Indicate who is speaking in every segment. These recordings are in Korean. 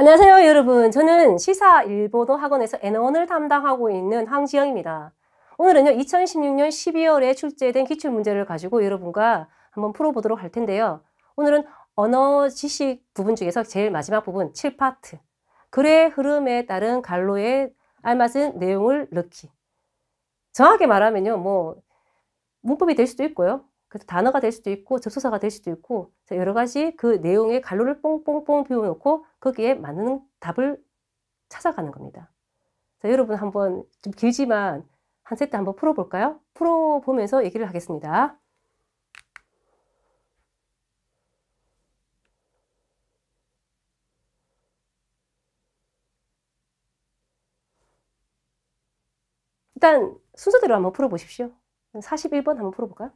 Speaker 1: 안녕하세요, 여러분. 저는 시사 일본어 학원에서 N1을 담당하고 있는 황지영입니다. 오늘은요, 2016년 12월에 출제된 기출문제를 가지고 여러분과 한번 풀어보도록 할 텐데요. 오늘은 언어 지식 부분 중에서 제일 마지막 부분, 7파트. 글의 흐름에 따른 갈로에 알맞은 내용을 넣기. 정확하게 말하면요, 문법이 될 수도 있고요. 그래서 단어가 될 수도 있고 접속사가 될 수도 있고 여러 가지 그 내용의 갈로를 뽕뽕뽕 비워놓고 거기에 맞는 답을 찾아가는 겁니다. 자, 여러분 한번 좀 길지만 한 세트 한번 풀어볼까요? 풀어보면서 얘기를 하겠습니다. 일단 순서대로 한번 풀어보십시오. 41번 한번 풀어볼까요?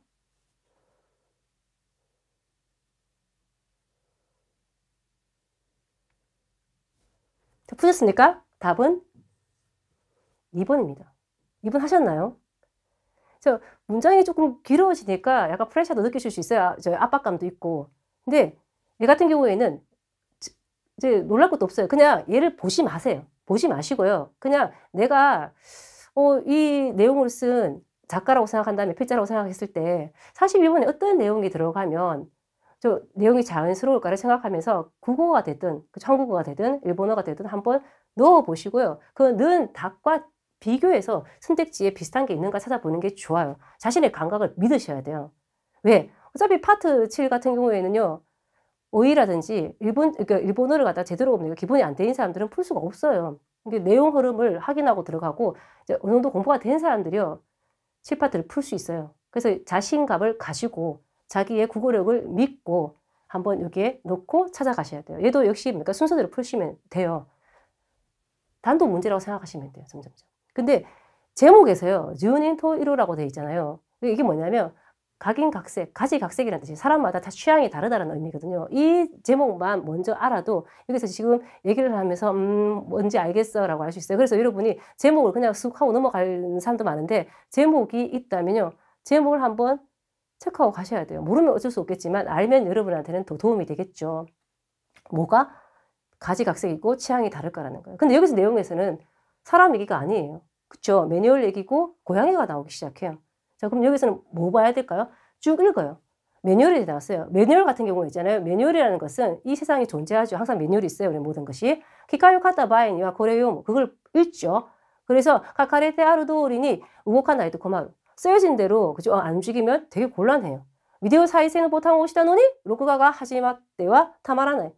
Speaker 1: 푸셨습니까? 답은 2번입니다. 2번 하셨나요? 문장이 조금 길어지니까 약간 프레셔도 느끼실 수 있어요. 압박감도 있고. 근데 얘 같은 경우에는 이제 놀랄 것도 없어요. 그냥 얘를 보지 마세요. 보지 마시고요. 그냥 내가 이 내용을 쓴 작가라고 생각한 다음에 필자라고 생각했을 때 41번에 어떤 내용이 들어가면 내용이 자연스러울까를 생각하면서 국어가 되든 한국어가 되든 일본어가 되든 한번 넣어보시고요. 그 넣은 답과 비교해서 선택지에 비슷한 게 있는가 찾아보는 게 좋아요. 자신의 감각을 믿으셔야 돼요. 왜? 어차피 파트 7 같은 경우에는요. 어휘라든지 그러니까 일본어를 갖다 제대로 기본이 안 된 사람들은 풀 수가 없어요. 내용 흐름을 확인하고 들어가고 이제 어느 정도 공부가 된 사람들이요. 7파트를 풀 수 있어요. 그래서 자신감을 가지고 자기의 국어력을 믿고 한번 여기에 놓고 찾아가셔야 돼요. 얘도 역시 순서대로 풀시면 돼요. 단독 문제라고 생각하시면 돼요. 점점점. 근데 제목에서요. 주닌토 1호라고 되어 있잖아요. 이게 뭐냐면 각인각색, 가지각색이라는 뜻이에요. 사람마다 다 취향이 다르다는 의미거든요. 이 제목만 먼저 알아도 여기서 지금 얘기를 하면서 뭔지 알겠어 라고 할 수 있어요. 그래서 여러분이 제목을 그냥 쑥 하고 넘어가는 사람도 많은데 제목이 있다면요. 제목을 한번 체크하고 가셔야 돼요. 모르면 어쩔 수 없겠지만 알면 여러분한테는 더 도움이 되겠죠. 뭐가 가지각색이고 취향이 다를 거라는 거예요. 근데 여기서 내용에서는 사람 얘기가 아니에요. 그쵸? 매뉴얼 얘기고 고양이가 나오기 시작해요. 자, 그럼 여기서는 뭐 봐야 될까요? 쭉 읽어요. 매뉴얼이 나왔어요. 매뉴얼 같은 경우 있잖아요. 매뉴얼이라는 것은 이 세상에 존재하죠. 항상 매뉴얼이 있어요. 우리 모든 것이. 키카요 카타 바이니와 고레요 그걸 읽죠. 그래서 카카레테 아르도리니 우고카 나이도 고마워. 쓰여진 대로 그죠? 안 움직이면 되게 곤란해요. 비디오 사이세는 보탕 오시다노니 녹화가 하지마때와 타마라나요.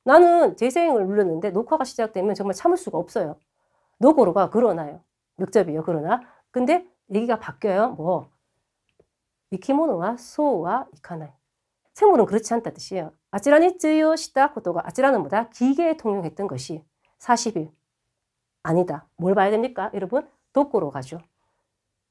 Speaker 1: 나는 재생을 눌렀는데 녹화가 시작되면 정말 참을 수가 없어요. 노고로가 그러나요. 멱접이요. 그러나. 근데 얘기가 바뀌어요. 이키모노와 소와 이카나요. 생물은 그렇지 않다 뜻이에요. 아찌라니 쯔요 시다 고토가 아찌라는 뭐다? 기계에 통용했던 것이 40일. 아니다. 뭘 봐야 됩니까? 여러분 도코로 가죠.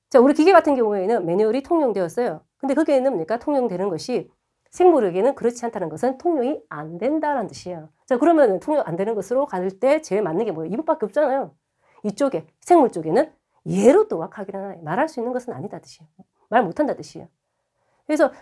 Speaker 1: 자, 우리 기계 같은 경우에는 매뉴얼이 통용되었어요. 근데 거기에는 뭡니까? 통용되는 것이 생물에게는 그렇지 않다는 것은 통용이 안 된다는 뜻이에요. 자, 그러면 통용 안 되는 것으로 갈 때 제일 맞는 게 뭐예요? 이것밖에 없잖아요. 이쪽에, 생물 쪽에는 예로 또 wak하기라나 말할 수 있는 것은 아니다 뜻이에요. 말 못한다 뜻이에요. 그래서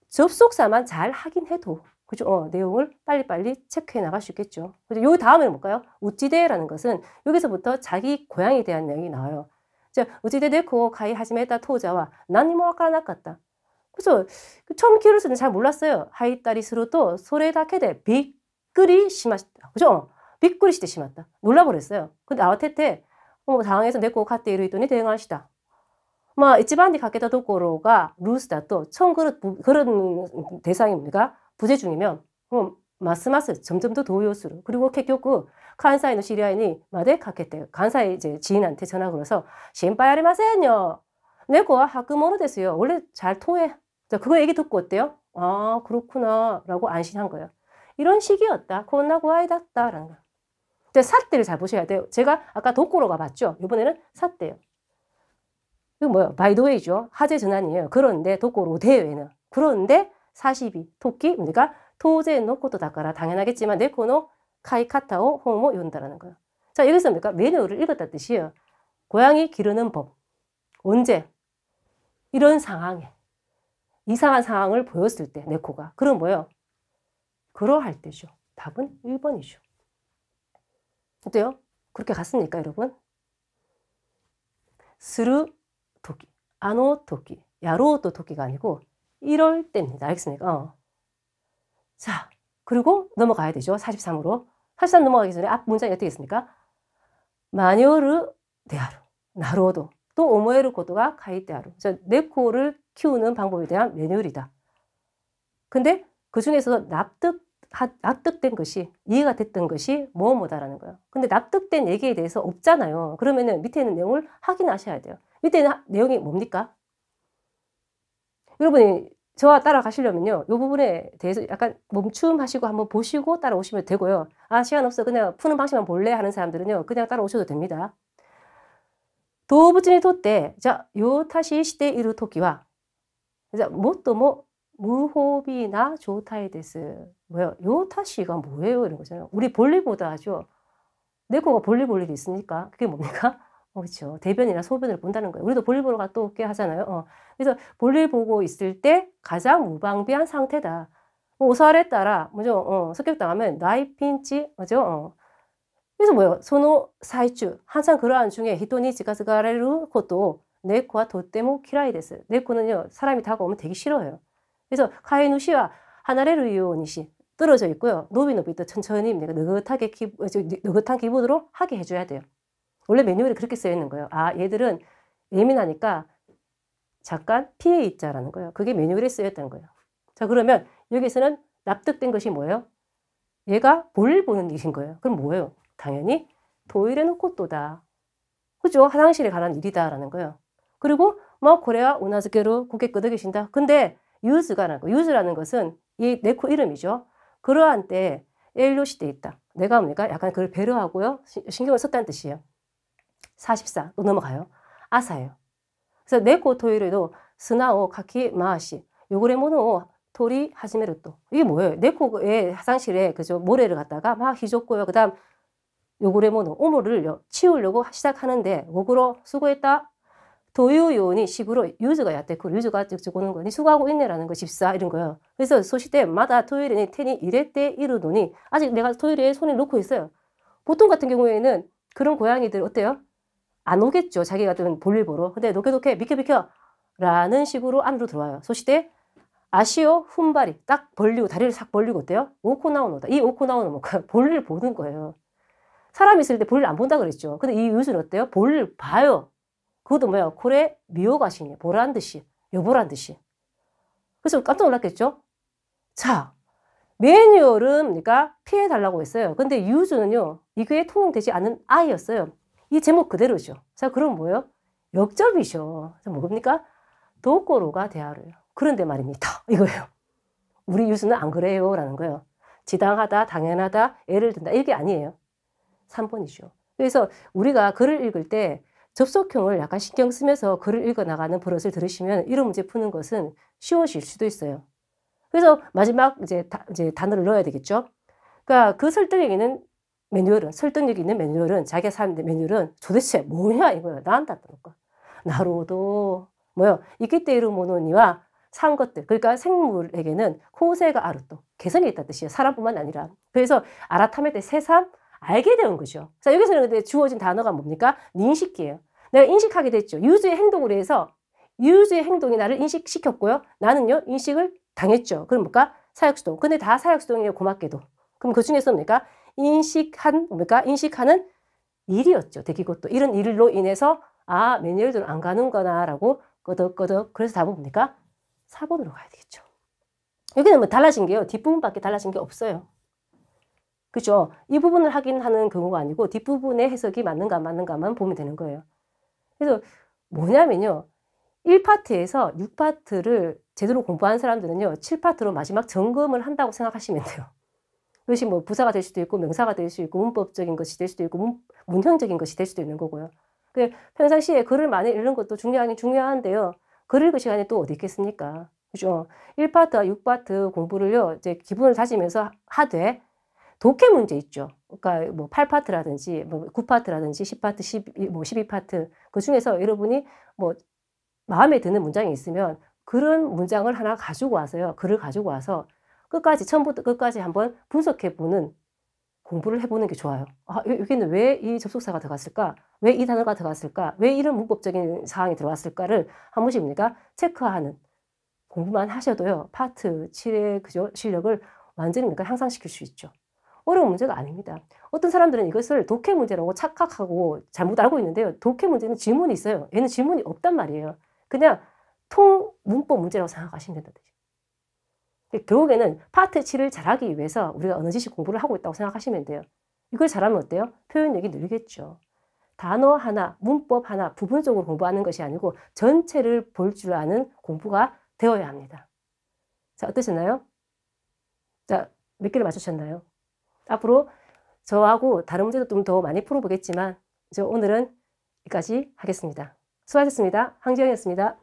Speaker 1: 접속사만 잘 하긴 해도 그죠? 내용을 빨리빨리 체크해 나갈 수 있겠죠. 그래서 요 다음에는 뭘까요? 우찌데라는 것은 여기서부터 자기 고향에 대한 내용이 나와요. 자, 우찌데 데코 가이 하지메타 토자와 나니모 와카라나카타. 그래서 처음 키로스는 잘 몰랐어요. 하이따리스로도 소레다케데 빅그리 심하시다. 그죠? 빅그리 시대 심했다. 놀라버렸어요. 근데 아와테테 당황해서 내고 갔대 이르더니 대응하시다. 이치반디 가게다 도코로가 루스다 또 처음 그런 대상이 뭡니까? 부재 중이면 마스마스 점점 더 도요수로 그리고 결국 간사이의 시리아인이 마데 가게때 간사이 이제 지인한테 전화 걸어서 신바야리마센요. 내고와 학교모노 됐어요. 원래 잘 토해. 자, 그거 얘기 듣고 어때요? 아, 그렇구나. 라고 안심한 거예요. 이런 식이었다. 코나고 아이다った라는 거. 사대를 잘 보셔야 돼요. 제가 아까 도코로가 봤죠? 이번에는 사대예요. 이거 뭐예요? 바이더웨이죠. 화재 전환이에요. 그런데 도코로 대회는. 그런데 42. 토끼, 그러니까 토제 놓고도 닦아라. 당연하겠지만 네코노 카이카타오 호모 연다라는 거예요. 자, 여기서 뭡니까? 매뉴얼을 읽었다는 뜻이에요. 고양이 기르는 법. 언제? 이런 상황에. 이상한 상황을 보였을 때, 네코가. 그럼 뭐예요? 그러할 때죠. 답은 1번이죠. 어때요? 그렇게 갔습니까, 여러분? 스루 토끼, 아노 토끼, 야로도 토끼가 아니고 이럴 때입니다. 알겠습니까? 자, 그리고 넘어가야 되죠. 43으로. 43 넘어가기 전에 앞 문장이 어떻게 있습니까? 마녀르 데아루, 나로도, 또 오모에르 코도가 카이데아루. 네코를 키우는 방법에 대한 매뉴얼이다. 근데 그 중에서도 납득된 것이, 이해가 됐던 것이 뭐뭐다라는 거예요. 근데 납득된 얘기에 대해서 없잖아요. 그러면은 밑에 있는 내용을 확인하셔야 돼요. 밑에 있는 내용이 뭡니까? 여러분이 저와 따라가시려면요, 이 부분에 대해서 약간 멈춤하시고 한번 보시고 따라오시면 되고요. 아, 시간 없어. 그냥 푸는 방식만 볼래? 하는 사람들은요, 그냥 따라오셔도 됩니다. 도부진이 토때, 자, 요타시 시대 이루 토끼와, 자, 뭐, 무호비나 조타이 데스. 뭐요? 요타시가 뭐예요? 이런 거잖아요. 우리 볼일보다 하죠. 네코가 볼일 볼 일이 있으니까. 그게 뭡니까? 그렇죠. 대변이나 소변을 본다는 거예요. 우리도 볼일 보러 갔다 올게 하잖아요. 그래서 볼일 보고 있을 때 가장 무방비한 상태다. 오살에 따라, 뭐죠? 습격당하면 나이핀치, 뭐죠? 그래서 뭐예요? 소노 사이추. 항상 그러한 중에 히토니 지가스가레루 것도 네코와 도떼모 키라이 데스. 네코는요, 사람이 다가오면 되게 싫어해요. 그래서 카이누시와 하나레루 요니시 떨어져 있고요. 노비노비도 천천히 느긋한 기분으로 하게 해줘야 돼요. 원래 매뉴얼에 그렇게 쓰여 있는 거예요. 아, 얘들은 예민하니까 잠깐 피해 있자라는 거예요. 그게 매뉴얼에 쓰여 있다는 거예요. 자, 그러면 여기서는 납득된 것이 뭐예요? 얘가 볼일 보는 일인 거예요. 그럼 뭐예요? 당연히 도일에 놓고 또다. 그죠? 화장실에 관한 일이다라는 거예요. 그리고 뭐 고래와 우나즈케로 고개 끄덕이신다. 근데 유즈라는 것은 이 네코 이름이죠. 그러한 때 엘로시 돼 있다. 내가 뭡니까? 약간 그걸 배려하고요. 신경을 썼다는 뜻이에요. 44. 또 넘어가요. 아사예요. 그래서 네코 토이레도 스나오 카키 마시 요구레 모노 토리 하지메르 또. 이게 뭐예요? 네코의 화장실에 그죠? 모래를 갖다가 막 휘젓고요. 그다음 요구레 모노 오모를 치우려고 시작하는데 목으로 수고했다. 도요요니 식으로 유즈가 야테쿠 유즈가 직접 오는 거니 수고하고 있네라는 거 집사 이런 거예요. 그래서 소시대마다 토요일에 테니 이랬대 이르노니 아직 내가 토요일에 손을 놓고 있어요. 보통 같은 경우에는 그런 고양이들 어때요? 안 오겠죠. 자기 같은 볼일 보러. 근데 노케노케 비켜 라는 식으로 안으로 들어와요. 소시대 아시오 훈발이 딱 벌리고 다리를 싹 벌리고 어때요? 오코 나오노다. 이 오코 나오는 뭔가 볼일 보는 거예요. 사람 있을 때 볼일 안 본다 그랬죠. 근데 이 유즈는 어때요? 볼일 봐요. 그것도 뭐야? 코레 미오가시니 보란 듯이 여보란 듯이. 그래서 깜짝 놀랐겠죠? 자, 매뉴얼은 그러니까 피해 달라고 했어요. 근데 유즈는요, 이게 통용되지 않는 아이였어요. 이 제목 그대로죠. 자, 그럼 뭐예요? 역접이죠. 뭡니까? 도꼬로가 대하래요. 그런데 말입니다. 이거예요. 우리 유즈는 안 그래요. 라는 거예요. 지당하다, 당연하다, 애를 든다. 이게 아니에요. 3번이죠. 그래서 우리가 글을 읽을 때 접속형을 약간 신경 쓰면서 글을 읽어 나가는 버릇을 들으시면 이런 문제 푸는 것은 쉬워질 수도 있어요. 그래서 마지막 이제 단어를 넣어야 되겠죠. 그러니까 그 설득력 있는 매뉴얼은 자기가 사는 매뉴얼은 도대체 뭐냐 이거예요. 나한테 그러니까 나로도 뭐요? 이끼테이루 모노니와 산 것들 그러니까 생물에게는 코세가 아르또 개성이 있다는 뜻이에요. 사람뿐만 아니라. 그래서 아라타메테 새삼 알게 되는 거죠. 자, 여기서는 근데 주어진 단어가 뭡니까? 인식이에요. 내가 인식하게 됐죠. 유즈의 행동으로 해서 유즈의 행동이 나를 인식시켰고요. 나는요, 인식을 당했죠. 그럼 뭘까? 사역수동. 근데 다 사역수동이에요, 고맙게도. 그럼 그 중에서 뭡니까? 인식하는 일이었죠. 대기고또. 이런 일로 인해서, 아, 매뉴얼대로 안 가는구나, 라고 끄덕끄덕. 그래서 답은 뭡니까? 4번으로 가야 되겠죠. 여기는 뭐 달라진 게요. 뒷부분밖에 달라진 게 없어요. 그죠? 이 부분을 확인하는 경우가 아니고 뒷부분의 해석이 맞는가 안 맞는가만 보면 되는 거예요. 그래서 뭐냐면요. 1파트에서 6파트를 제대로 공부한 사람들은요. 7파트로 마지막 점검을 한다고 생각하시면 돼요. 그것이 뭐 부사가 될 수도 있고 명사가 될 수 있고 문법적인 것이 될 수도 있고 문형적인 것이 될 수도 있는 거고요. 평상시에 글을 많이 읽는 것도 중요하긴 중요한데요. 글 읽을 시간이 또 어디 있겠습니까? 그죠? 1파트와 6파트 공부를요. 이제 기본을 다지면서 하되 독해 문제 있죠. 그러니까 뭐 8파트라든지 뭐 9파트라든지 10파트, 12파트 그 중에서 여러분이 뭐 마음에 드는 문장이 있으면 그런 문장을 하나 가지고 와서요. 글을 가지고 와서 끝까지 처음부터 끝까지 한번 분석해 보는 공부를 해보는 게 좋아요. 아, 여기는 왜 이 접속사가 들어갔을까? 왜 이 단어가 들어갔을까? 왜 이런 문법적인 사항이 들어왔을까를 한 번씩 우리가 체크하는 공부만 하셔도요. 파트 7의 그죠? 실력을 완전히 우리가 향상시킬 수 있죠. 어려운 문제가 아닙니다. 어떤 사람들은 이것을 독해 문제라고 착각하고 잘못 알고 있는데요. 독해 문제는 지문이 있어요. 얘는 지문이 없단 말이에요. 그냥 문법 문제라고 생각하시면 된다. 결국에는 파트 7을 잘하기 위해서 우리가 언어지식 공부를 하고 있다고 생각하시면 돼요. 이걸 잘하면 어때요? 표현력이 늘겠죠. 단어 하나, 문법 하나 부분적으로 공부하는 것이 아니고 전체를 볼 줄 아는 공부가 되어야 합니다. 자, 어떠셨나요? 자, 몇 개를 맞추셨나요? 앞으로 저하고 다른 문제도 좀 더 많이 풀어보겠지만 오늘은 여기까지 하겠습니다. 수고하셨습니다. 황지영이었습니다.